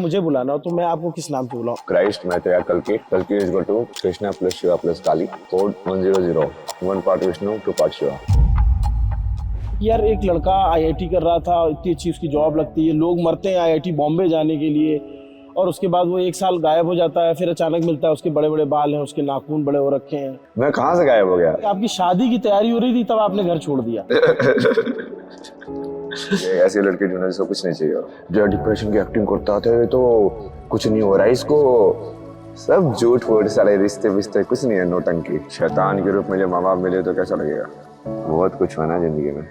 मुझे बुलाना हो तो मैं आपको किस नाम से बुलाऊं? क्राइस्ट मैं तैयार कल की is to Krishna plus Shiva plus Kali कोड 100 1 पार्ट विष्णु 2 पार्ट शिवा। यार एक लड़का आईआईटी कर रहा था, इतनी अच्छी उसकी जॉब लगती है, लोग मरते हैं आईआईटी बॉम्बे जाने के लिए, और उसके बाद वो 1 साल गायब हो जाता है, फिर अचानक मिलता है उसके बड़े बड़े बाल हैं, उसके नाखून बड़े हो रखे हैं। मैं कहाँ से गायब हो गया? आपकी शादी की तैयारी हो रही थी तब आपने घर छोड़ दिया। ये ऐसी लड़की ढूंढने जिसको कुछ नहीं चाहिए, जो डिप्रेशन की एक्टिंग करता था तो कुछ नहीं हो रहा है इसको, सब झूठ फूट सारे रिश्ते विश्ते कुछ नहीं है, नौटंकी। शैतान के रूप में जब माँ बाप मिले तो कैसा लगेगा? बहुत कुछ हुआ ना जिंदगी में।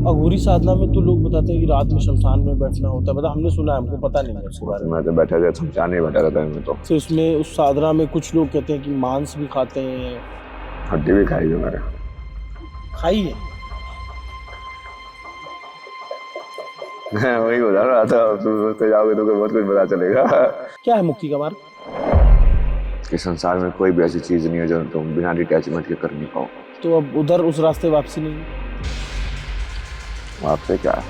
अघोरी साधना में तो लोग बताते हैं कि रात में शमशान में बैठना होता है, मतलब हमने सुना है, हमको पता नहीं है उसके बारे में। मैं तो बैठा था शमशान में बैठा रहता है। तो उसमें उस साधना में कुछ लोग कहते हैं कि मांस भी खाते हैं। हड्डी भी खाई है मैंने। खाई है? मैं वही बता रहा था, तो जाओगे तो बहुत कुछ पता चलेगा। क्या है मुक्ति का मार्ग? कि संसार में कोई भी ऐसी चीज नहीं है जो तुम बिना डिटैचमेंट के कर नहीं पाओ। तो अब उधर उस रास्ते वापसी नहीं है? आपसे क्या है,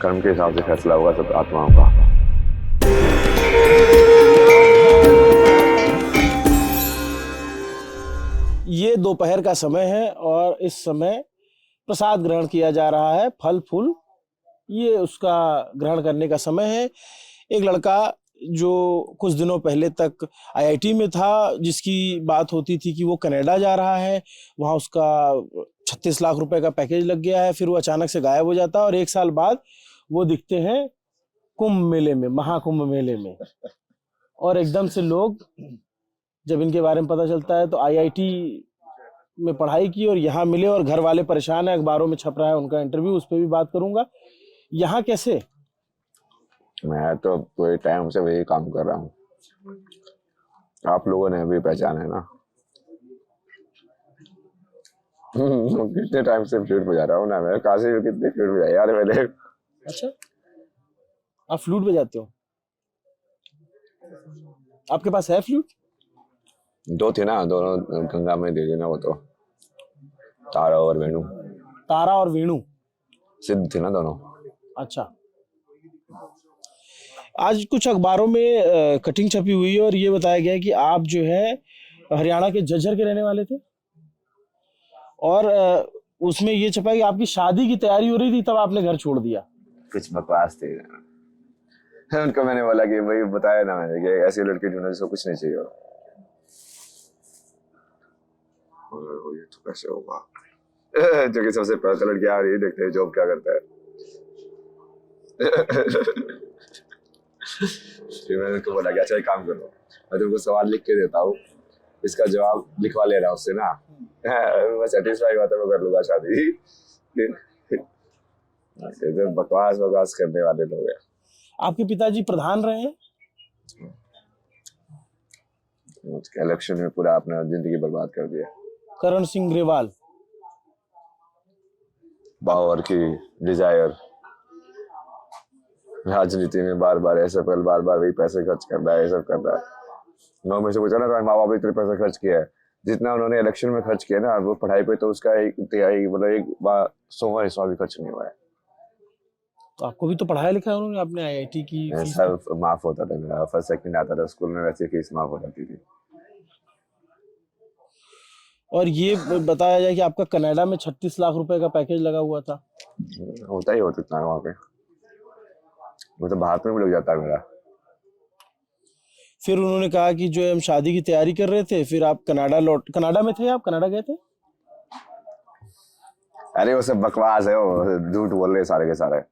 कर्म के हिसाब से फैसला होगा सब आत्माओं का। ये दोपहर का समय है और इस समय प्रसाद ग्रहण किया जा रहा है, फल फूल, ये उसका ग्रहण करने का समय है। एक लड़का जो कुछ दिनों पहले तक आईआईटी में था, जिसकी बात होती थी कि वो कनाडा जा रहा है, वहाँ उसका 36 लाख रुपए का पैकेज लग गया है, फिर वो अचानक से गायब हो जाता है और 1 साल बाद वो दिखते हैं कुंभ मेले में, महाकुंभ मेले में। और एकदम से लोग, जब इनके बारे में पता चलता है तो आईआईटी में पढ़ाई की और यहाँ मिले और घर वाले परेशान है, अखबारों में छप रहा है उनका इंटरव्यू, उस पर भी बात करूंगा। यहाँ कैसे? मैं तो पूरे टाइम से वही काम कर रहा हूँ, आप लोगों ने भी पहचाना है ना। कितने टाइम से फ्लूट बजा रहा हूँ ना मैं, काशी में कितने फ्लूट बजाए यार मैंने। अच्छा, आप फ्लूट बजाते हो? आपके पास है फ्लूट? 2 थे ना, दोनों गंगा में दे देना, वो तो तारा और वेणु। तारा और वेणु सिद्ध थे ना दोनों। अच्छा। आज कुछ अखबारों में कटिंग छपी हुई है और ये बताया गया है कि आप जो है हरियाणा के झज्जर के रहने वाले थे, और उसमें ये छपा है कि आपकी शादी की तैयारी हो रही थी तब आपने घर छोड़ दिया। कुछ बकवास थे। उनको मैंने बोला कि भाई बताया ना मैंने कि ऐसी लड़की ढूंढने जिसको कुछ नहीं चाहिए। ये तो कैसे होगा? जो कि सबसे पहले लड़की आ रही है, देखते हैं जॉब क्या करता है। फिर मैंने उनको बोला कि अच्छा एक काम करो, मैं तुमको सवाल लिख के देता हूँ, इसका जवाब लिखवा लेना उससे ना, मैं सेटिस्फाई हुआ तो मैं कर लूंगा शादी। तो बकवास बकवास करने वाले लोग हैं। आपके पिताजी प्रधान रहे हैं? इलेक्शन में पूरा अपना जिंदगी बर्बाद कर दिया। करण सिंह ग्रेवाल। पावर की डिजायर, राजनीति में बार बार ऐसा पहले बार बार वही पैसे खर्च करना है, ये सब करना है। मैं से पूछा ना तो माँ बाप ने इतने पैसे खर्च किया है, जितना उन्होंने इलेक्शन में खर्च किया ना वो पढ़ाई पे तो उसका एक तिहाई मतलब एक 100वां हिस्सा भी खर्च नहीं हुआ है। तो आपको भी तो पढ़ाया लिखा है उन्होंने, आपने आईआईटी की फीस सब माफ होता था मेरा, फर्स्ट सेकंड आता था स्कूल में, वैसे फीस माफ हो जाती थी। और ये बताया जाए कि आपका कनाडा में 36 लाख रुपए का पैकेज लगा हुआ था। होता ही होता इतना वहाँ पे, वो तो भारत में भी लग जाता है मेरा। फिर उन्होंने कहा कि जो हम शादी की तैयारी कर रहे थे, फिर आप कनाडा में थे, आप कनाडा गए थे? अरे वो सब बकवास है, वो झूठ बोल रहे सारे के सारे।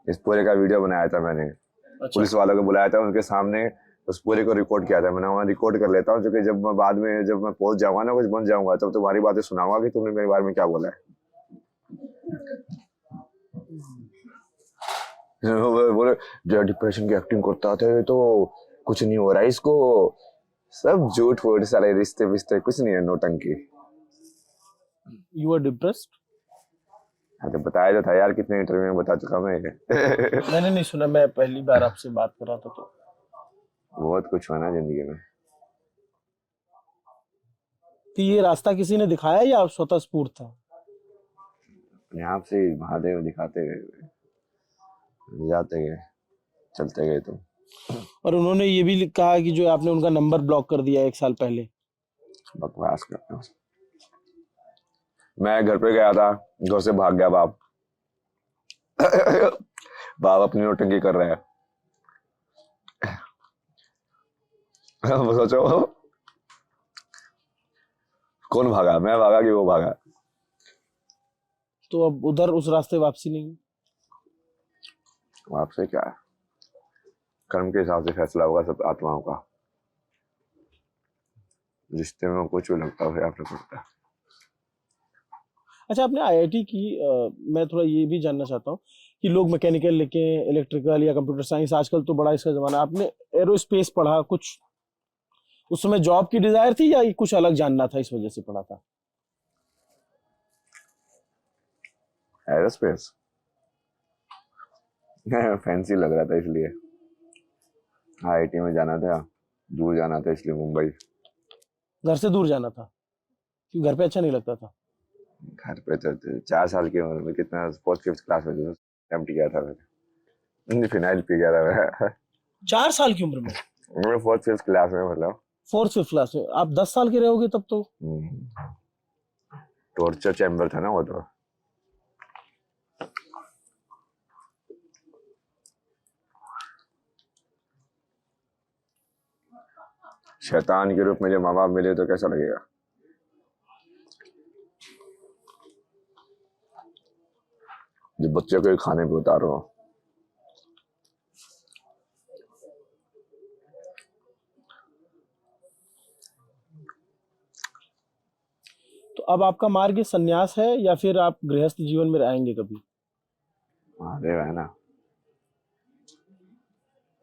इस पूरे का वीडियो बनाया था मैंने। अच्छा। पुलिस वालों को बुलाया था, उनके सामने उस पूरे को रिकॉर्ड किया था मैंने, वहाँ रिकॉर्ड कर लेता हूँ, क्योंकि जब मैं बाद में जब मैं पहुंच जाऊंगा ना, कुछ बन जाऊंगा, तब तुम्हारी बातें सुनाऊंगा कि तुमने मेरे बारे में क्या बोला है। बोले जो डिप्रेशन की एक्टिंग करता था तो कुछ नहीं हो रहा है इसको, सब झूठ फूट सारे रिश्ते विश्ते कुछ नहीं है, नौटंकी। You are depressed? हाँ तो बताया तो था यार, कितने इंटरव्यू में बता चुका मैं। मैंने नहीं सुना, मैं पहली बार आपसे बात कर रहा था। तो बहुत कुछ हुआ ना जिंदगी में। तो ये रास्ता किसी ने दिखाया या आप स्वतः स्फूर्त था? अपने आप से महादेव दिखाते गए। जाते गए, चलते गए तुम। और उन्होंने ये भी कहा कि जो आपने उनका नंबर ब्लॉक कर दिया 1 साल पहले। बकवास करते हो। मैं घर पे गया था, घर से भाग गया बाप। बाप अपनी नौटंकी कर रहे हैं। सोचो कौन भागा, मैं भागा कि वो भागा? तो अब उधर उस रास्ते वापसी नहीं। आपसे क्या है, कर्म के हिसाब से फैसला होगा सब आत्माओं का। रिश्ते में कुछ भी लगता है आपने पड़ता है। अच्छा, आपने आईआईटी की, मैं थोड़ा ये भी जानना चाहता हूँ कि लोग मैकेनिकल लेके इलेक्ट्रिकल या कंप्यूटर साइंस, आजकल तो बड़ा इसका जमाना, आपने एरोस्पेस पढ़ा, कुछ उस समय जॉब की डिजायर थी या कुछ अलग जानना था इस वजह से पढ़ा था? एरोस्पेस फैंसी लग रहा था इसलिए। आईआईटी में जाना था, दूर जाना था इसलिए मुंबई। घर से दूर जाना था क्योंकि घर पे अच्छा नहीं लगता था? घर पे तो 4 साल की उम्र में, कितना 4th-5th क्लास में तो एम्प्टी किया था मैंने, फिनाइल पी गया था मैं। 4 साल की उम्र में? मैं 4th-5th क्लास में, मतलब 4th-5th क्लास में? आप 10 साल के रहोगे तब तो। टॉर्चर चैम्बर था ना वो तो। शैतान के रूप में जब माँ बाप मिले तो कैसा लगेगा? जब बच्चे को खाने पे उतारो। तो अब आपका मार्ग संन्यास है या फिर आप गृहस्थ जीवन में रहेंगे कभी? महादेव है ना,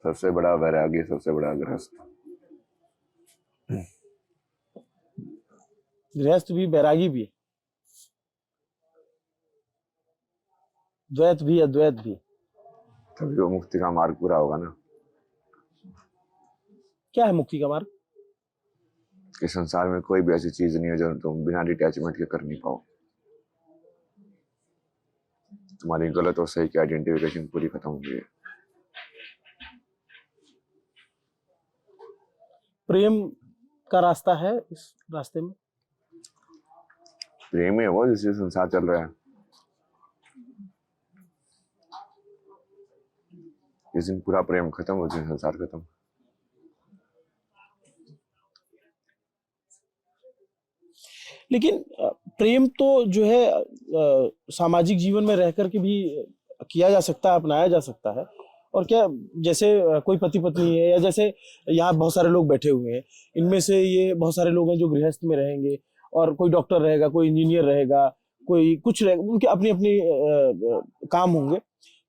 सबसे बड़ा वैरागी, सबसे बड़ा गृहस्थ। गृहस्थ भी, बैरागी भी, द्वैत भी, अद्वैत भी। तभी वो मुक्ति का मार्ग पूरा होगा ना। क्या है मुक्ति का मार्ग? कि संसार में कोई भी ऐसी चीज नहीं है जो तुम बिना डिटैचमेंट के कर नहीं पाओ। तुम्हारी गलत और सही की आइडेंटिफिकेशन पूरी खत्म हो गई है। प्रेम का रास्ता है इस रास्ते में? प्रेम ही है वो जिससे संसार चल रहा है। जिस दिन पूरा प्रेम खत्म, उस दिन संसार खत्म। लेकिन प्रेम तो जो है सामाजिक जीवन में रह करके भी किया जा सकता है, अपनाया जा सकता है। और क्या, जैसे कोई पति पत्नी है, या जैसे यहाँ बहुत सारे लोग बैठे हुए हैं, इनमें से ये बहुत सारे लोग हैं जो गृहस्थ में रहेंगे, और कोई डॉक्टर रहेगा, कोई इंजीनियर रहेगा, कोई कुछ रहेगा, उनके अपने अपने काम होंगे।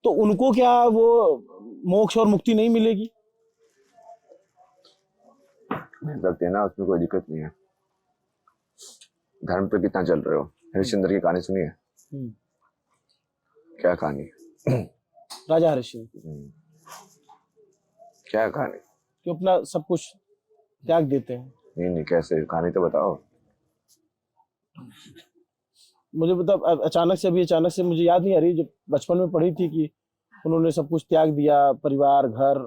तो उनको क्या वो मोक्ष और मुक्ति नहीं मिलेगी? मिल सकते हैं ना, उसमें कोई दिक्कत नहीं है। धर्म पे कितना चल रहे हो? हरिश्चंद्र की कहानी सुनी है? क्या कहानी? राजा हरिश्चंद्र। क्या कहानी? कि अपना सब कुछ त्याग देते हैं। नहीं, कैसे? कहानी तो बताओ। मुझे मतलब अचानक से मुझे याद नहीं आ रही, जब बचपन में पढ़ी थी कि उन्होंने सब कुछ त्याग दिया, परिवार, घर,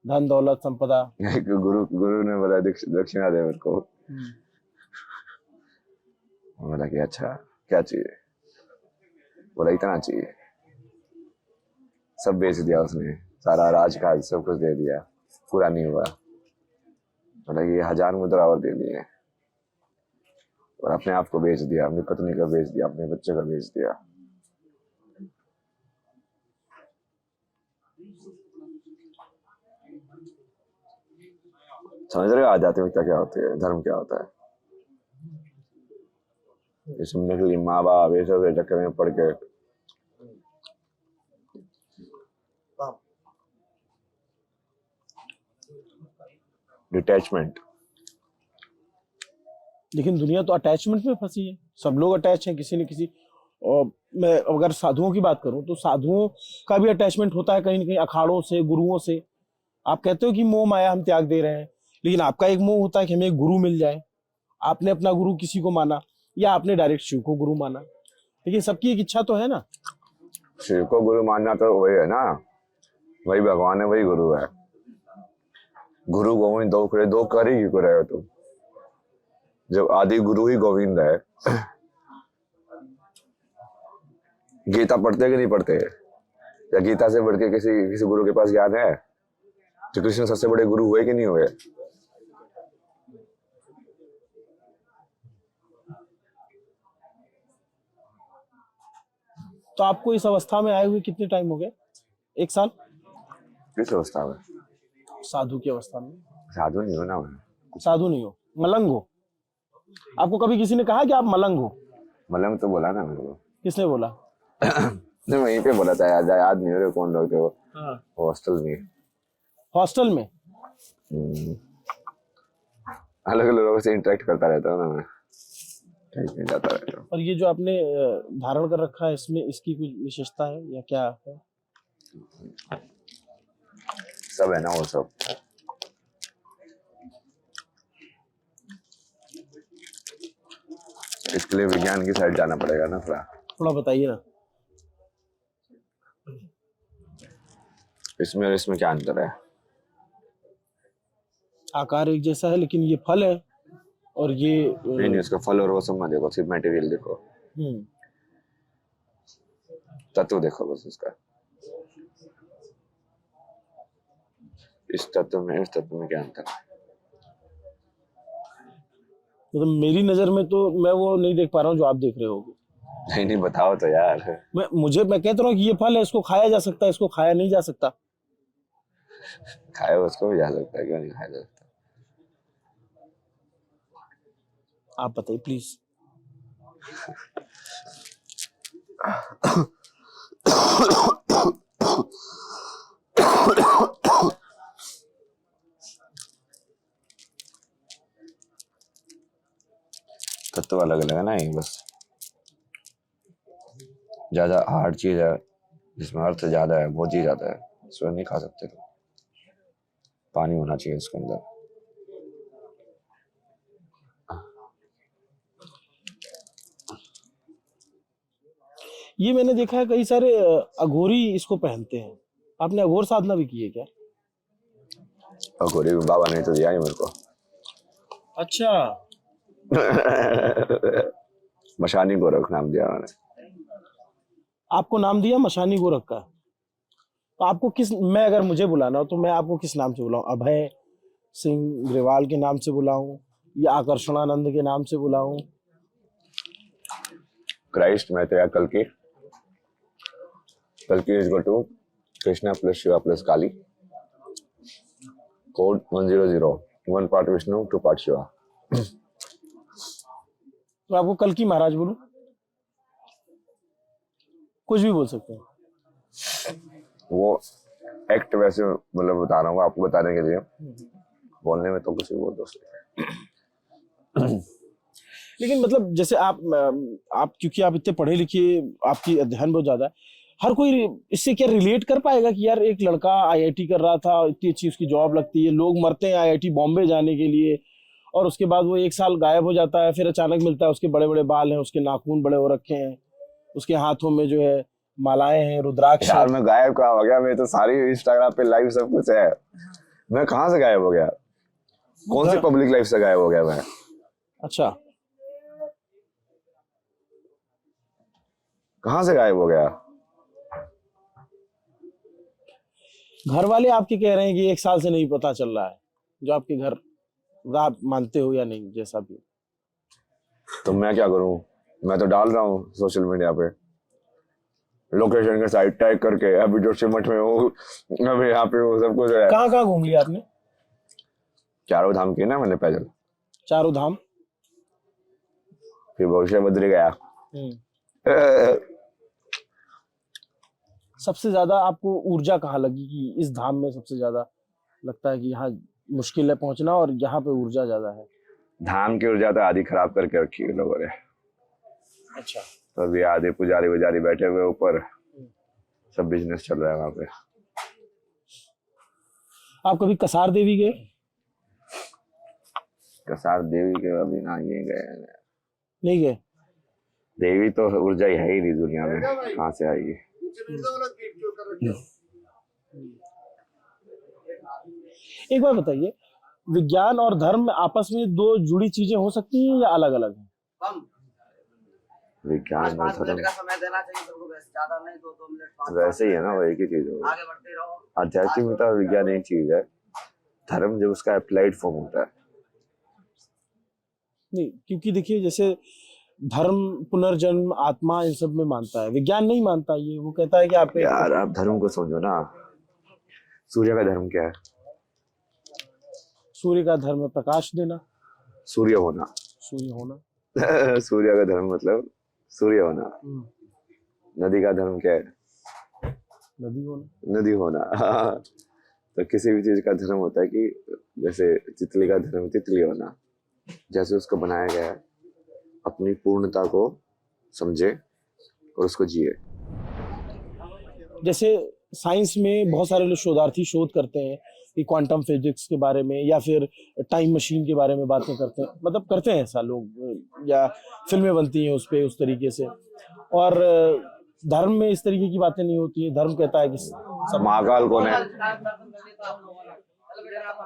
धन दौलत, संपदा। गुरु ने बोला दक्षिणा दे मेरे को। बोला कि अच्छा क्या चाहिए? बोला इतना चाहिए। सब बेच दिया उसने, सारा राजकाज सब कुछ दे दिया, पूरा नहीं हुआ। बोला कि 1000 मुद्रा और दे दिए, और अपने आप को बेच दिया, अपनी पत्नी का बेच दिया, अपने बच्चे का बेच दिया। समझ रहे हो आध्यात्मिकता क्या होती है, धर्म क्या होता है? ये सुनने के लिए माँ बाप ये सब चक्कर में पड़ के डिटैचमेंट। लेकिन दुनिया तो अटैचमेंट में फंसी है, सब लोग अटैच हैं किसी न किसी। और मैं अगर साधुओं की बात करूं तो साधुओं का भी अटैचमेंट होता है कहीं ना कहीं, अखाड़ों से, गुरुओं से। आप कहते हो कि मोह माया हम त्याग दे रहे हैं, लेकिन आपका एक मोह होता है कि हमें एक गुरु मिल जाए। आपने अपना गुरु किसी को माना, या आपने डायरेक्ट शिव को गुरु माना, लेकिन सबकी एक इच्छा तो है ना। शिव को गुरु मानना तो वही है ना, वही भगवान है, वही गुरु है। गुरु गोविंद दो करे, दो कर ही क्यों रहे हो तुम, जब आदि गुरु ही गोविंद है। गीता पढ़ते कि नहीं पढ़ते, या गीता से बढ़ के किसी गुरु के पास ज्ञान है? तो कृष्ण सबसे बड़े गुरु हुए कि नहीं हुए? तो आपको इस अवस्था में आए हुए कितने टाइम हो गए? 1 साल? किस अवस्था में? साधु की अवस्था में? साधु नहीं हो ना मैं। साधु नहीं हो, मलंग हो। आपको कभी किसी ने कहा कि आप मलंग हो? मलंग तो बोला ना मेरे को। किसने बोला? नहीं, वहीं पे बोला था, याद नहीं हो रहा कौन लोग थे वो। हाँ। हॉस्टल में। हॉस्टल में? अलग अलग लोगों से इंटरेक्ट करता रहता हूँ ना मैं, कहीं कहीं जाता रहता हूँ। और ये जो आपने धारण कर रखा है, इसमें इसकी कुछ विशेषता है या क्या है? सब है ना वो सब। इसके लिए विज्ञान की साइड जाना पड़ेगा ना थोड़ा बताइए ना। इसमें और इसमें क्या अंतर है? आकार एक जैसा है, लेकिन ये फल है और ये नहीं, इसका फल और वो सब मत देखो, सिर्फ मटेरियल देखो, तत्व देखो बस उसका। इस तत्व में उस तत्व में क्या अंतर है? मतलब मेरी नजर में तो मैं वो नहीं देख पा रहा हूँ जो आप देख रहे होगे। नहीं बताओ तो यार। मैं कहता हूँ कि ये फल है, इसको खाया जा सकता है, इसको खाया नहीं जा सकता। खाया उसको भी जा सकता है, क्यों नहीं खाया जा सकता? आप बताइए प्लीज। तत्व अलग अलग है ना, ये बस ज्यादा हार्ड चीज है जिसमें अर्थ ज्यादा है, वो चीज ज्यादा है, इसको नहीं खा सकते तुम। पानी होना चाहिए उसके अंदर। ये मैंने देखा है कई सारे अघोरी इसको पहनते हैं। आपने अघोर साधना भी की है क्या? अघोरी बाबा ने तो दिया ही मेरे को। अच्छा। मशानी गोरख नाम दिया मैंने। आपको नाम दिया मशानी गोरख का? तो आपको मैं अगर मुझे बुलाना हो तो मैं आपको किस नाम से बुलाऊं? अभय सिंह ग्रेवाल के नाम से बुलाऊं या आकर्षणानंद के नाम से बुलाऊं? क्राइस्ट में तो या कल्कि is equal to Krishna plus Shiva plus Kali, कोड 100, 1 पार्ट विष्णु 2 पार्ट शिवा। तो आपको कल्कि महाराज बोलूं? कुछ भी बोल सकते हैं। वो एक्ट वैसे मतलब बता रहा हूँ आपको बताने के लिए, बोलने में तो कुछ भी बोल दो। लेकिन मतलब जैसे आप क्योंकि आप इतने पढ़े लिखे, आपकी अध्ययन बहुत ज्यादा है, हर कोई इससे क्या रिलेट कर पाएगा कि यार एक लड़का आईआईटी कर रहा था, इतनी अच्छी उसकी जॉब लगती है, लोग मरते हैं आईआईटी बॉम्बे जाने के लिए, और उसके बाद वो 1 साल गायब हो जाता है, फिर अचानक मिलता है उसके बड़े बड़े बाल हैं, उसके नाखून बड़े हो रखे हैं, उसके हाथों में जो है मालाएं हैं, रुद्राक्ष। यार मैं गायब कहाँ हो गया? मैं तो सारी इंस्टाग्राम पे लाइव सब कुछ है, मैं कहाँ से गायब हो गया? कौन सी पब्लिक लाइफ से गायब हो गया मैं? अच्छा, कहाँ से गायब हो गया? घर वाले आपके कह रहे हैं कि 1 साल से नहीं पता चल रहा है, जो आपके घर, आप मानते हो या नहीं, जैसा भी। तो मैं क्या करूं? मैं तो डाल रहा हूँ सोशल मीडिया पे लोकेशन के साइड टैग करके, अभी जोशीमठ में हूँ, अभी यहाँ पे हूँ, सब कुछ है। कहाँ कहाँ घूम लिया आपने? चारों धाम की ना मैंने पैदल। चारों धाम? फिर भविष्य बद्री गया। सबसे ज्यादा आपको ऊर्जा कहाँ लगी कि इस धाम में सबसे ज्यादा लगता है कि यहाँ मुश्किल है पहुंचना और यहाँ पे ऊर्जा ज्यादा है? धाम की ऊर्जा तो आधी खराब करके रखी है लोगों ने। अच्छा। तो अभी आधे पुजारी वुजारी बैठे हुए ऊपर, सब बिजनेस चल रहा है वहां पे। आप कभी कसार देवी गए? कसार देवी के अभी ना ये गए नहीं गए? देवी तो ऊर्जा ही है ही नहीं दुनिया में, कहाँ से आएगी? एक बार बताइए, विज्ञान और धर्म आपस में दो जुड़ी चीजें हो सकती हैं या अलग अलग हैं? विज्ञान और धर्म का समय देना चाहिए तुमको, बस ज्यादा नहीं, 2 मिनट वैसे ही है ना, वो एक ही चीज है। आगे बढ़ते रहो। आध्यात्मिकता और विज्ञान एक चीज है, धर्म जो उसका अप्लाइड फॉर्म होता है। नहीं, क्योंकि देखिए जैसे धर्म पुनर्जन्म आत्मा इन सब में मानता है, विज्ञान नहीं मानता। ये वो कहता है कि आप यार आप धर्म को समझो ना, सूर्य का धर्म क्या है? सूर्य का धर्म है प्रकाश देना, सूर्य होना। सूर्य होना। सूर्य का धर्म मतलब सूर्य होना। नदी का धर्म क्या है? नदी होना। नदी होना। तो किसी भी चीज का धर्म होता है कि जैसे तितली का धर्म तितली होना, जैसे उसको बनाया गया है, अपनी पूर्णता को समझे और उसको जिए। जैसे साइंस में बहुत सारे लोग शोधार्थी शोध करते हैं कि क्वांटम फिजिक्स के बारे में या फिर टाइम मशीन के बारे में बातें करते हैं, मतलब करते हैं ऐसा लोग, या फिल्में बनती हैं उस पे उस तरीके से। और धर्म में इस तरीके की बातें नहीं होती है। धर्म कहता है कि महाकाल कौन है?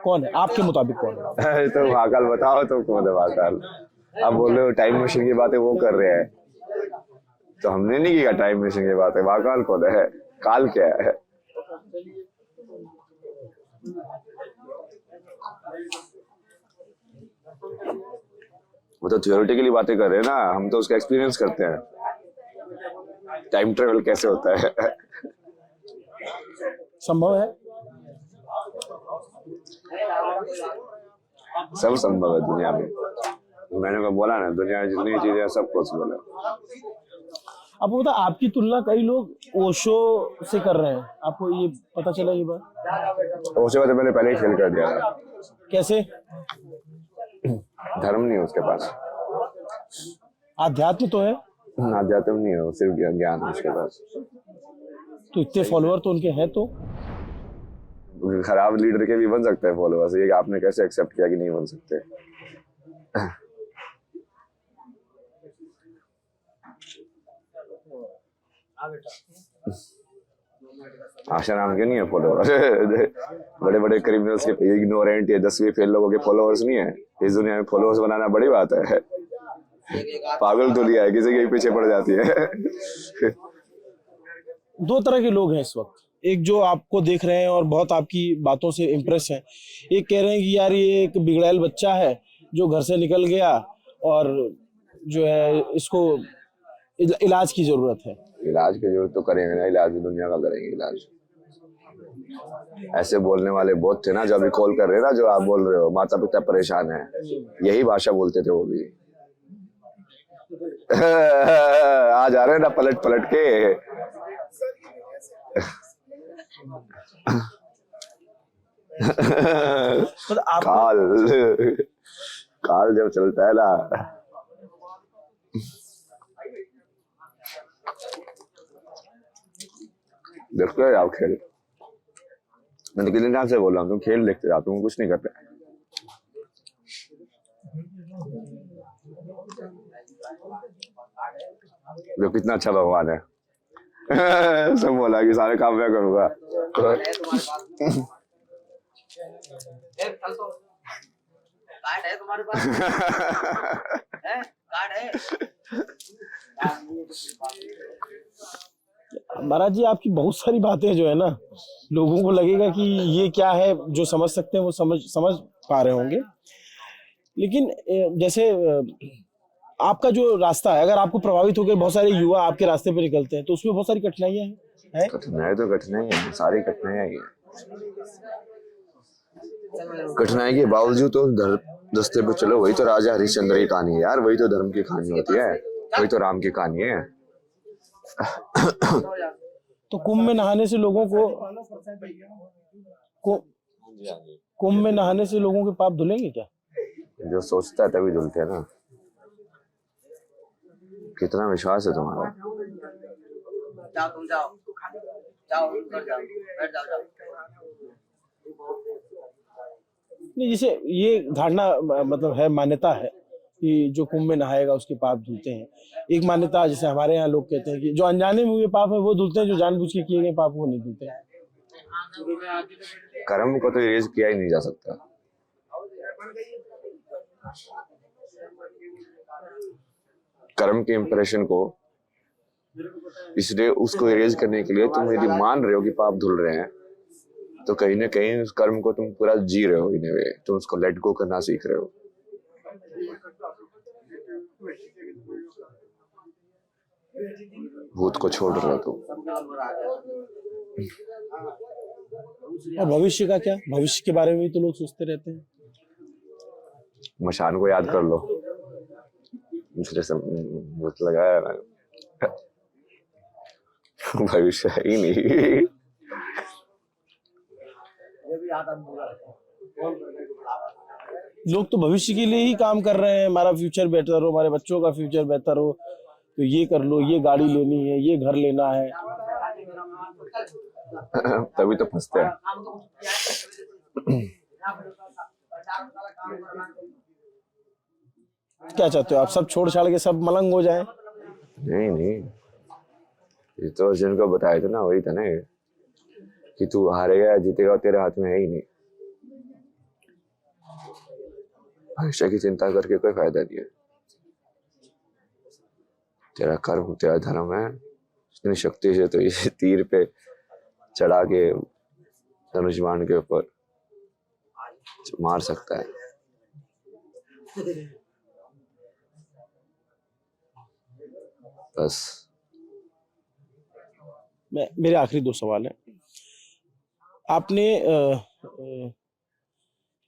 कौन है आपके मुताबिक, कौन है? तो महाकाल बताओ तो कौन है महाकाल? आप बोल रहे हो टाइम मशीन की बातें वो कर रहे हैं, तो हमने नहीं किया टाइम मशीन की बातें। महाकाल कौन है? काल क्या है? वो तो थियोरेटिकली बातें कर रहे हैं ना, हम तो उसका एक्सपीरियंस करते हैं। टाइम ट्रेवल कैसे होता है? संभव है, सब संभव है दुनिया में। मैंने को बोला ना, दुनिया में जितनी चीजें हैं सब पॉसिबल है। अब बता, आपकी तुलना कई लोग ओशो से कर रहे हैं, आपको ये पता चला ये बात? ओशो का तो मैंने पहले ही फेल कर दिया था। कैसे? धर्म नहीं है उसके पास, आध्यात्म तो है। आध्यात्म नहीं है, सिर्फ ज्ञान है उसके पास। तो इतने फॉलोअर तो उनके हैं, तो खराब लीडर के भी बन सकते हैं फॉलोअर्स, ये आपने कैसे एक्सेप्ट किया कि नहीं बन सकते? आशाराम के नहीं है फॉलोअर। बड़े बड़े क्रिमिनल्स के, इग्नोरेंट या 10वीं फेल लोगों के फॉलोअर्स नहीं है। इस दुनिया में फॉलोअर्स बनाना बड़ी बात है। पागल दुनिया है, किसी के पीछे पड़ जाती है। दो तरह के लोग हैं इस वक्त। एक जो आपको देख रहे हैं और बहुत आपकी बातों से इम्प्रेस हैं, एक कह रहे हैं कि यार ये एक बिगड़ैल बच्चा है जो घर से निकल गया और जो है इसको इलाज की जरूरत है। इलाज की जरूरत तो करेंगे ना, इलाज दुनिया का करेंगे इलाज। ऐसे बोलने वाले बहुत थे ना जो अभी कॉल कर रहे हैं ना, जो आप बोल रहे हो माता पिता परेशान है, यही भाषा बोलते थे वो भी। आ जा रहे हैं ना पलट पलट के। काल जब चलता है ना, देखते हो आप खेल। मैं तो कितने टाइम से बोल रहा हूँ, तुम खेल देखते जाते हो, कुछ नहीं करते। जो कितना अच्छा भगवान है। सब बोला कि सारे काम मैं करूँगा। कार्ड है तुम्हारे पास? है? कार्ड है? महाराज जी, आपकी बहुत सारी बातें जो है ना, लोगों को लगेगा कि ये क्या है, जो समझ सकते हैं वो समझ पा रहे होंगे। लेकिन जैसे आपका जो रास्ता है, अगर आपको प्रभावित होकर बहुत सारे युवा आपके रास्ते पर निकलते हैं तो उसमें बहुत सारी कठिनाइयां हैं। कठिनाई तो कठिनाई है, सारी कठिनाइयां है। कठिनाई के बावजूद तो रास्ते पे चलो, वही तो राजा हरिश्चंद्र की कहानी है यार, वही तो धर्म की कहानी होती है, वही तो राम की कहानी है। तो कुंभ में नहाने से लोगों को कुंभ में नहाने से लोगों के पाप धुलेंगे क्या? जो सोचता है तभी धुलते हैं ना। कितना विश्वास है तुम्हारा? जाओ तुम जाओ, जाओ उधर जाओ, बैठ जाओ, जाओ। नहीं, जैसे ये धारणा मतलब है, मान्यता है कि जो कुंभ में नहाएगा उसके पाप धुलते हैं। एक मान्यता जैसे हमारे यहाँ लोग कहते हैं कि जो अनजाने में हुए पाप है वो धुलते हैं, जो जानबूझ के किए गए पाप वो नहीं धुलते हैं। कर्म को तो इरेज किया ही नहीं जा सकता। कर्म के इंप्रेशन को, इसलिए उसको इरेज करने के लिए तुम यदि मान रहे हो कि पाप धुल रहे हैं, तो कहीं ना कहीं उस कर्म को तुम पूरा जी रहे हो, इन ए वे तुम उसको लेट गो करना सीख रहे हो। भूत को छोड़ रहे हो तुम। और भविष्य का क्या? भविष्य के बारे में भी तो लोग सोचते रहते हैं। मशान को याद कर लो, दूसरे से भूत लगाया ना, भविष्य है ही नहीं। लोग तो भविष्य के लिए ही काम कर रहे हैं, हमारा फ्यूचर बेहतर हो, हमारे बच्चों का फ्यूचर बेहतर हो, तो ये कर लो, ये गाड़ी लेनी है, ये घर लेना है। तभी तो फंसते हैं। क्या चाहते हो आप, सब छोड़ छाड़ के सब मलंग हो जाएं? नहीं नहीं, ये तो जिनको बताया था ना, वही था ना कि तू हारेगा या जीतेगा तेरे हाथ में है ही नहीं। भविष्य की चिंता करके कोई फायदा नहीं है। तेरा कर्म, तेरा धर्म है, इतनी शक्ति से तो ये तीर पे चढ़ा के धनुष बाण के ऊपर मार सकता है। बस। मेरे आखिरी 2 सवाल हैं। आपने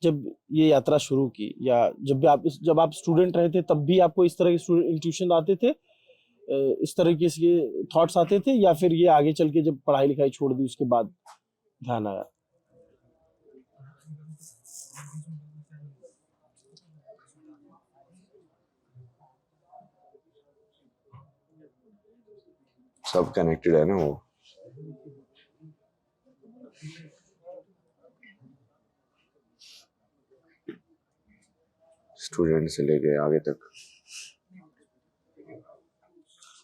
जब ये यात्रा शुरू की, या जब आप स्टूडेंट रहे थे, तब भी आपको इस तरह के इंट्यूशन आते थे, इस तरह के थॉट्स आते थे, या फिर ये आगे चल के जब पढ़ाई लिखाई छोड़ दी उसके बाद ध्यान आया? सब कनेक्टेड है ना वो। स्टूडेंट से लेके आगे तक।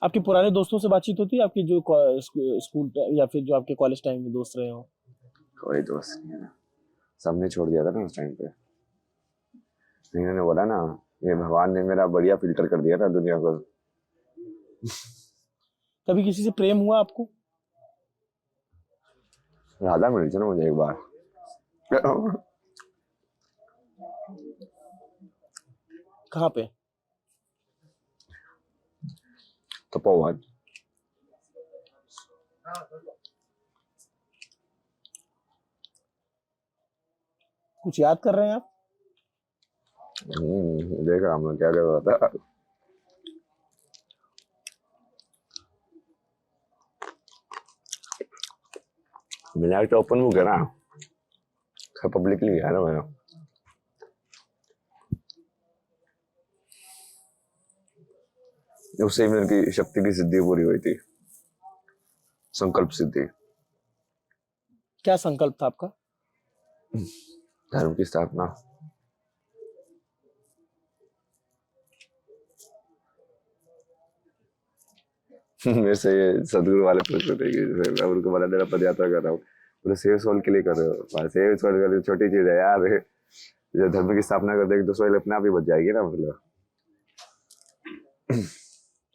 आपके पुराने दोस्तों से बातचीत होती है, आपकी जो स्कूल या फिर जो आपके कॉलेज टाइम में दोस्त रहे हो? कोई दोस्त नहीं है, सबने छोड़ दिया था ना उस टाइम पे। इन्होंने बोला ना, ये भगवान ने मेरा बढ़िया फिल्टर कर दिया ना दुनिया को। कभी किसी से प्रेम हुआ आपको? राधा मिली थी ना मुझे एक बार। कहाँ पे? तपोवन। कुछ याद कर रहे हैं आप? देख रहा हूँ क्या कर रहा था। मेरा तो ओपन बुक है ना, पब्लिकली है ना मेरा। उससे मेरी शक्ति की सिद्धि पूरी हुई थी, संकल्प सिद्धि। क्या संकल्प था आपका? धर्म की स्थापना। मेरे से ये सदगुरु वाले पूछ रहे थे कि मैं उनको बना देना पद यात्रा कर रहा हूँ, पूरे सेव सोल के लिए कर रहे हो। सेव सोल के लिए छोटी चीज है यार, जब धर्म की स्थापना कर देंगे तो सोल अपने आप ही बच जाएगी ना। मतलब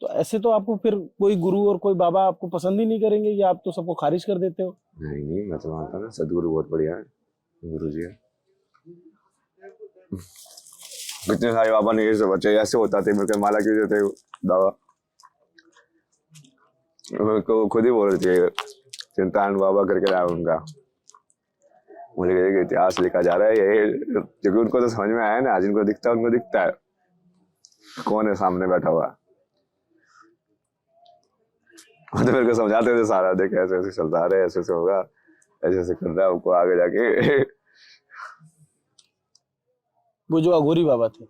तो ऐसे तो आपको फिर कोई गुरु और कोई बाबा आपको पसंद ही नहीं करेंगे, या आप तो सबको खारिज कर देते हो? नहीं नहीं, मैं तो मानता ना सदगुरु बहुत बढ़िया है, गुरु जी है। कितने सारे बाबा ने ये सब बच्चे ऐसे होता थे, मेरे को माला क्यों देते बाबा, को खुद ही बोल रहे थे चिंतान बाबा करके नाम उनका। मुझे इतिहास लिखा जा रहा है ये, क्योंकि उनको तो समझ में आया ना, जिनको दिखता है उनको दिखता है कौन है सामने बैठा हुआ। तो मेरे को समझाते थे सारा, देख ऐसे ऐसे चलता रहे, ऐसे ऐसे होगा, ऐसे ऐसे कर रहा है उनको आगे जाके। वो जो अघोरी बाबा थे।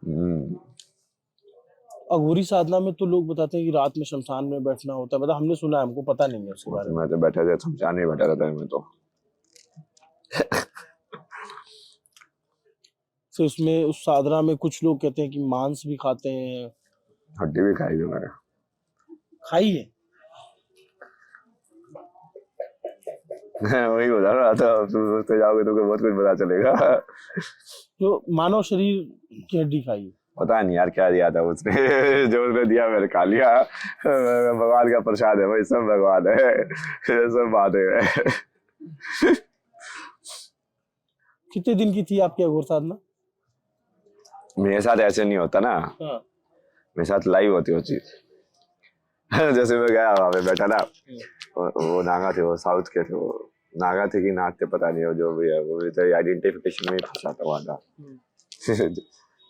अघोरी साधना में तो लोग बताते हैं कि रात में शमशान में बैठना होता है, मतलब हमने सुना है, हमको पता नहीं है उसके बारे में। मैं तो बैठा था, शमशान में बैठा रहता है मैं तो। फिर उसमें उस साधना में कुछ लोग कहते हैं कि मांस भी खाते हैं। हड्डी भी खाई है मैंने। खाई है? वही बता रहा था, तुम सोचते जाओगे तो बहुत कुछ पता चलेगा। तो मानव शरीर की हड्डी खाई। पता नहीं यार क्या दिया था उसने। जो उसने दिया मैंने खा लिया। भगवान का प्रसाद है भाई, सब भगवान है, सब बात है। कितने दिन की थी आपकी अघोर साधना? मेरे साथ ऐसे नहीं होता ना, हाँ। मेरे साथ लाइव होती वो चीज। जैसे मैं गया वहां पे बैठा ना, वो नागा थे, वो साउथ के थे, वो नागा थे कि नाग थे पता नहीं, वो जो भी है वो भी तो आइडेंटिफिकेशन में ही फंसा था वहां था।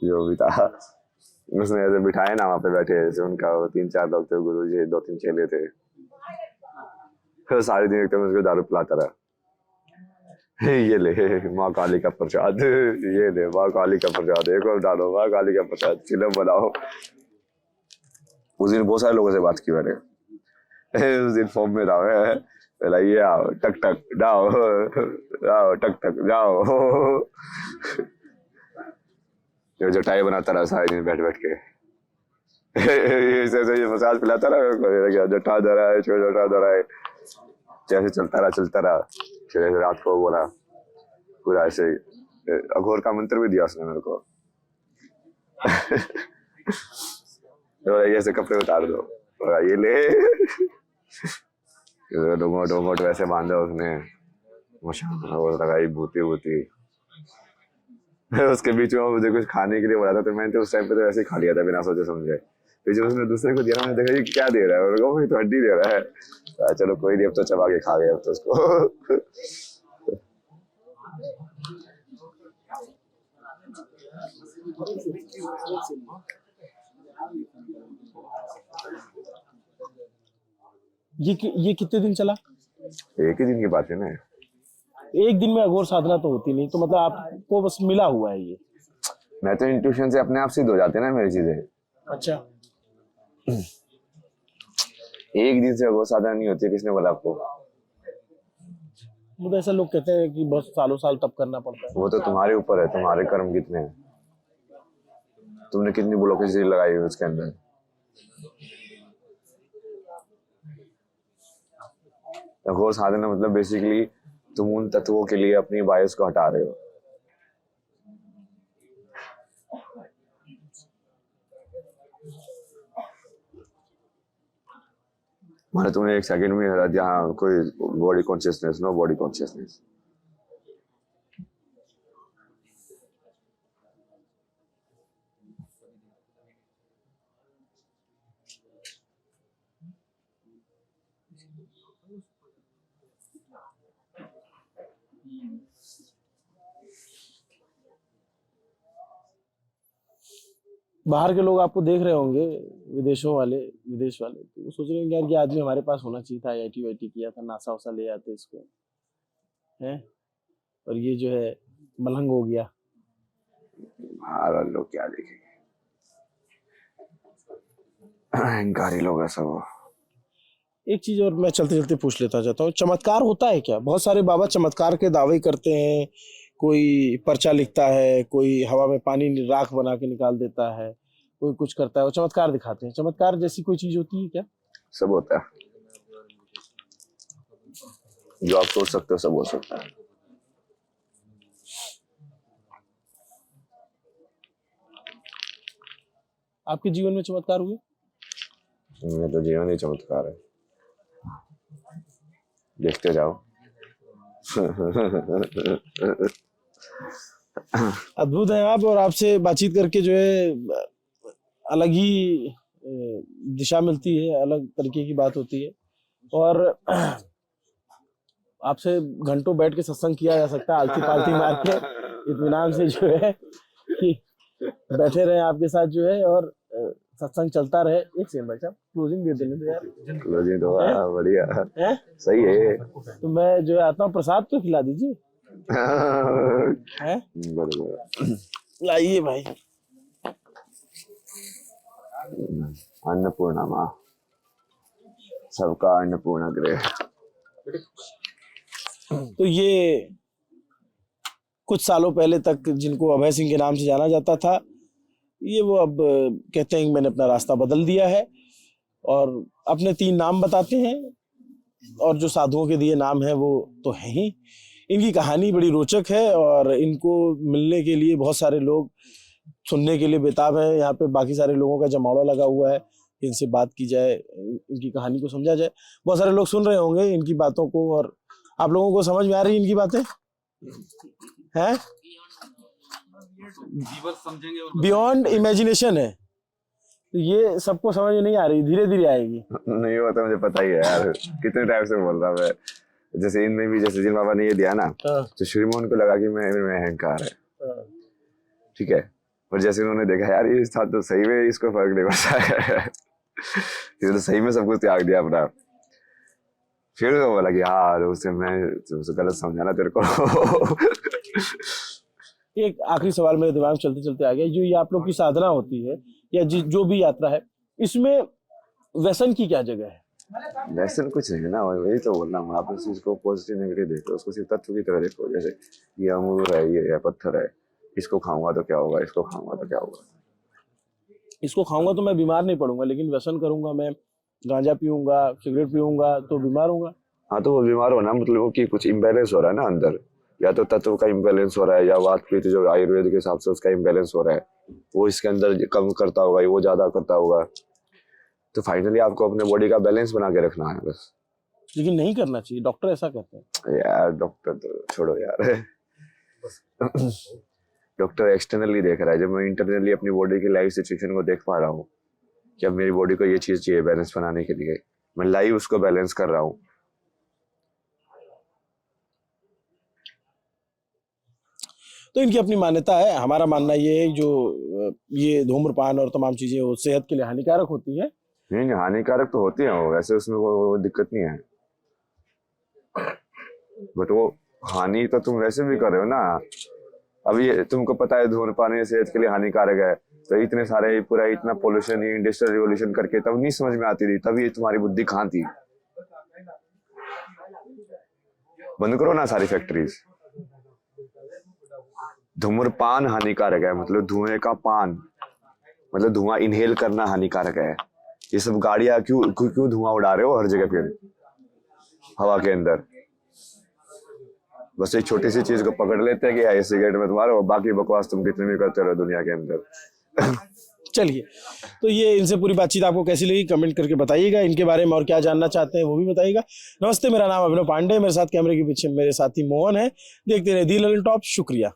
जो भी था उसने ऐसे बिठाए ना वहां पे बैठे, जैसे उनका वो 3-4 लोग थे, गुरु जी 2-3 चेले थे। फिर सारे दिन एकदम उसको दारू पिलाता रहा। ये ले माँ काली का प्रसाद, ये ले माँ काली का प्रसाद, एक और डालो माँ काली का प्रसाद, फिल्म बनाओ। उस दिन बहुत सारे लोगों से बात की मैंने। उस दिन फॉर्म में रहा पहला ये आओ टक टक जाओ, आओ टक टक जाओ। जो जटाई बनाता रहा सारे दिन बैठ बैठ के। ऐसे ये मसाज पिलाता रहा, जटा धरा है, जटा धरा है, जैसे चलता रहा। फिर रात को बोला पूरा ऐसे अघोर का मंत्र भी दिया उसने मेरे को। तो ऐसे कपड़े उतार दो, ये ले डोंगोट वैसे बांधा उसने, वो लगाई भूती भूती। उसके बीच में मुझे कुछ खाने के लिए बोला था, तो मैंने तो उस टाइम पे तो ऐसे ही खा लिया था बिना सोचे समझे। फिर जब उसने दूसरे को दिया, मैंने देखा ये क्या दे रहा है, और तो हड्डी दे रहा है। चलो कोई नहीं, अब तो चबा के खा गया अब तो उसको। ये कितने दिन चला? एक ही दिन की बात है ना। एक दिन में अघोर साधना तो होती नहीं, तो मतलब आपको बस मिला हुआ है ये? मैं तो इंट्यूशन से अपने आप सिद्ध हो जाते ना मेरी चीजें। अच्छा। एक दिन से अघोर साधना नहीं होती, किसने बोला आपको? मुझे ऐसा लोग कहते हैं कि बहुत सालों साल तप करना पड़ता है। वो तो तुम्हारे ऊपर है, तुम्हारे कर्म कितने हैं, तुमने कितनी ब्लॉकेज लगाई है उसके अंदर। अघोर साधना मतलब बेसिकली तुम उन तत्वों के लिए अपनी बायस को हटा रहे हो। माने तुमने एक सेकंड में हटा दिया, हाँ कोई body consciousness, no body consciousness. बाहर के लोग आपको देख रहे होंगे, विदेश वाले, तो वो सोच रहे होंगे यार ये आदमी हमारे पास होना चाहिए था, IIT वाईटी किया था, नासा वसा ले आते इसको, हैं? और ये जो है मलंग हो गया। बाहर लोग क्या देखेंगे, अहंकारी लोग है सब। एक चीज और मैं चलते चलते पूछ लेता जाता हूँ, चमत्कार होता है क्या? बहुत सारे बाबा चमत्कार के दावे करते हैं, कोई पर्चा लिखता है, कोई हवा में पानी राख बना के निकाल देता है, कोई कुछ करता है, वो चमत्कार दिखाते हैं। चमत्कार जैसी कोई चीज होती है क्या? सब होता है, जो आप सोच सकते हो सब हो सकता है। आपके जीवन में चमत्कार हुए? मेरा तो जीवन ही चमत्कार है, देखते जाओ। अद्भुत है आप, और आपसे बातचीत करके जो है अलग ही दिशा मिलती है, अलग तरीके की बात होती है, और आपसे घंटों बैठ के सत्संग किया जा सकता है, आलती पालती मार के इत्मीनान से जो है कि बैठे रहे आपके साथ जो है, और सत्संग चलता रहे। एक सेकंड भाई साहब, क्लोजिंग दे देने दो यार। क्लोजिंग तो बढ़िया सही है। तो मैं जो है आता हूँ, प्रसाद तो खिला दीजिए। लाइए भाई। अन्नपूर्णा माँ, सबका अन्नपूर्णा गृह। तो ये कुछ सालों पहले तक जिनको अभय सिंह के नाम से जाना जाता था, ये वो अब कहते हैं कि मैंने अपना रास्ता बदल दिया है, और अपने 3 नाम बताते हैं। और जो साधुओं के दिए नाम है वो तो है ही। इनकी कहानी बड़ी रोचक है और इनको मिलने के लिए बहुत सारे लोग सुनने के लिए बेताब है। यहाँ पे बाकी सारे लोगों का जमावड़ा लगा हुआ है, इनसे बात की जाए, इनकी कहानी को समझा जाए। बहुत सारे लोग सुन रहे होंगे इनकी बातों को, और आप लोगों को समझ में आ रही है इनकी बातें हैं? बियॉन्ड इमेजिनेशन है, ये सबको समझ में नहीं आ रही, धीरे धीरे आएगी। नहीं वो तो मुझे पता ही है यार, कितने टाइम से बोल रहा मैं। जैसे इनमें भी जैसे जिन बाबा ने ये दिया ना, तो शुरू में उनको लगा कि मैं अहंकार है, ठीक है। और जैसे उन्होंने देखा यार ये था तो सही में इसको फर्क नहीं पड़ता है, इसने तो सही में सब कुछ त्याग दिया अपना। फिर वो बोला कि हाँ उसे मैं गलत समझा ना तेरे को। एक आखिरी सवाल मेरे दिमाग में चलते चलते आ गया, जो ये आप लोग की साधना होती है या जो भी यात्रा है, इसमें व्यसन की क्या जगह है? व्यसन कुछ नहीं है ना, वही तो बोलना हूँ। आप उस चीज को पॉजिटिव नेगेटिव देखो, उसको सिर्फ तत्व की तरह देखो। जैसे ये अमरूद है, ये पत्थर है, इसको खाऊंगा तो क्या होगा, इसको खाऊंगा तो क्या होगा। इसको खाऊंगा तो मैं बीमार नहीं पड़ूंगा, लेकिन व्यसन करूंगा, मैं गांजा पीऊंगा, सिगरेट पीऊंगा तो बीमार होगा। हाँ तो वो बीमार होना मतलब कि कुछ इम्बैलेंस हो रहा है ना अंदर, या तो तत्व का इम्बैलेंस हो रहा है, या वात पित्त जो आयुर्वेद के हिसाब से उसका इम्बैलेंस हो रहा है, वो इसके अंदर कम करता होगा, वो ज्यादा करता होगा। तो फाइनली आपको अपने बॉडी का बैलेंस बना के रखना है बस। लेकिन नहीं करना चाहिए, डॉक्टर ऐसा कहते हैं। यार डॉक्टर तो छोड़ो यार। डॉक्टर एक्सटर्नली देख रहा है, जब मैं इंटरनली अपनी बॉडी की लाइफ सिचुएशन को देख पा रहा हूँ कि अब मेरी बॉडी को ये चीज चाहिए बैलेंस बनाने के लिए, मैं लाइव उसको बैलेंस कर रहा हूँ। तो इनकी अपनी मान्यता है। हमारा मानना ये है जो ये धूम्रपान और तमाम चीजें वो सेहत के लिए हानिकारक होती है। नहीं हानिकारक तो होती है वो, वैसे उसमें वो दिक्कत नहीं है, बट वो हानि तो तुम वैसे भी कर रहे हो ना। अब ये तुमको पता है धूम्रपान सेहत के लिए हानिकारक है, तो इतने सारे पूरा इतना पोल्यूशन, इंडस्ट्रियल रिवोल्यूशन करके तब नहीं समझ में आती थी, तब ये तुम्हारी बुद्धि कहाँ थी। बंद करो ना सारी फैक्ट्रीज। धूम्रपान हानिकारक है मतलब धुएं का पान, मतलब धुआं इनहेल करना हानिकारक है। ये सब गाड़ियां क्यों धुआं उड़ा रहे हो हर जगह फिर हवा के अंदर। बस एक छोटी सी चीज को पकड़ लेते हैं कि ये सिगरेट में तुम्हारा, बाकी बकवास तुम कितने भी करते रहो दुनिया के अंदर। चलिए, तो ये इनसे पूरी बातचीत आपको कैसी लगी कमेंट करके बताइएगा। इनके बारे में और क्या जानना चाहते हैं वो भी बताइएगा। नमस्ते, मेरा नाम अभिनव पांडे, मेरे साथ कैमरे के पीछे मेरे साथी मोहन है। देखते रहिए दी ललन टॉप। शुक्रिया।